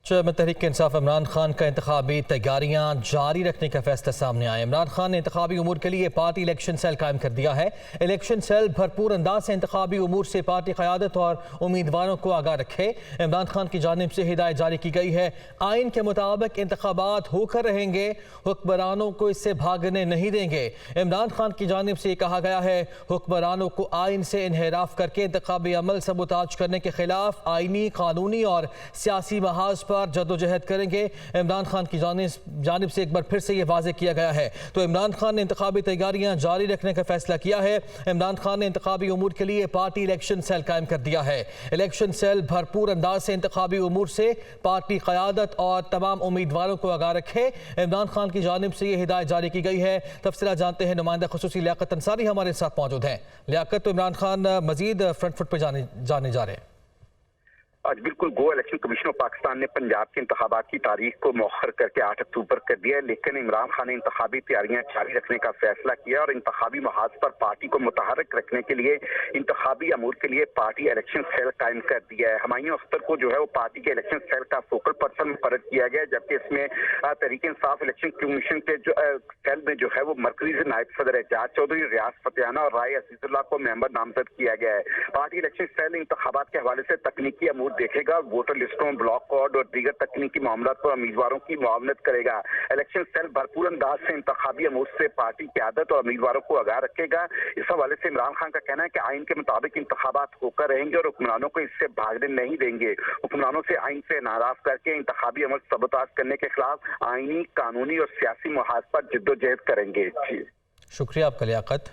Chairman Tehreek Insaf Imran Khan का इंतखाबी तैयारियां जारी रखने का फैसला सामने आया। इमरान खान ने इंतखाबी उमूर के लिए पार्टी इलेक्शन सेल कायम कर दिया है। इलेक्शन सेल भरपूर अंदाज से इंतखाबी उमूर से पार्टी क़यादत और उम्मीदवारों को आगाह रखे। इमरान खान की जानिब से हिदायत जारी की गई है। आइन के मुताबिक इंतखाबात होकर रहेंगे, हुक्मरानों को इससे भागने नहीं देंगे। इमरान खान की जानिब से कहा गया है, हुक्मरानों को आइन से इन्हेराफ करके इंतखाबी अमल सबूताज करने के खिलाफ आइनी, कानूनी और सियासी महाज पर जद्दोजहद करेंगे। इमरान खान की जानिब से एक बार फिर से ये वाज़ेह किया गया है। तो इमरान खान ने इंतखाबी तैयारियां जारी रखने का फैसला किया है। इमरान खान ने इंतखाबी उमूर के लिए पार्टी इलेक्शन सेल कायम कर दिया है। इलेक्शन सेल भरपूर अंदाज से इंतखाबी उमूर से पार्टी क़यादत और तमाम उम्मीदवारों को आगाह रखे। इमरान खान की जानिब से ये हिदायत जारी की गई है। तफसीलात जानते हैं, नुमाइंदा खुसूसी लियाकत अंसारी हमारे साथ मौजूद हैं। लियाकत, तो इमरान खान मजीद फ्रंट फुट पर जाने जा रहे हैं। आज बिल्कुल गो इलेक्शन कमीशन ऑफ पाकिस्तान ने पंजाब के इंतखाबात की तारीख को मौखर करके 8 अक्टूबर कर दिया है, लेकिन इमरान खान ने इंतखाबी तैयारियां जारी रखने का फैसला किया और इंतखाबी महाज पर पार्टी को मुतहर्रिक रखने के लिए इंतखाबी अमूर के लिए पार्टी इलेक्शन सेल कायम कर दिया है। हुमायूं अख्तर को जो है वो पार्टी के इलेक्शन सेल का फोकल पर्सन मुकर्रर किया गया है, जबकि इसमें तहरीक इंसाफ इलेक्शन कमीशन के जो सेल में जो है वो मरकजी नायब सदर एजाज चौधरी, रियाज फतेहाना और राय अजीजुल्लाह को मेंबर नामजद किया गया है। पार्टी इलेक्शन सेल इंतखाबात के हवाले से तकनीकी अमूर देखेगा, वोटर लिस्टों, ब्लॉक कोड और दीगर तकनीकी मामलों पर उम्मीदवारों की मुआवनत करेगा। इलेक्शन सेल भरपूर अंदाज से इंतखाबी अमूर से पार्टी की आदत और उम्मीदवारों को आगाह रखेगा। इस हवाले से इमरान खान का कहना है कि आइन के मुताबिक इंतखाबात होकर रहेंगे और हुक्मरानों को इससे भागने नहीं देंगे। हुक्मरानों से आइन से नाराज करके इंतखाबी अमल सबूताज करने के खिलाफ आइनी, कानूनी और सियासी महाज पर जद्दोजहद करेंगे। शुक्रिया आपका लियाकत।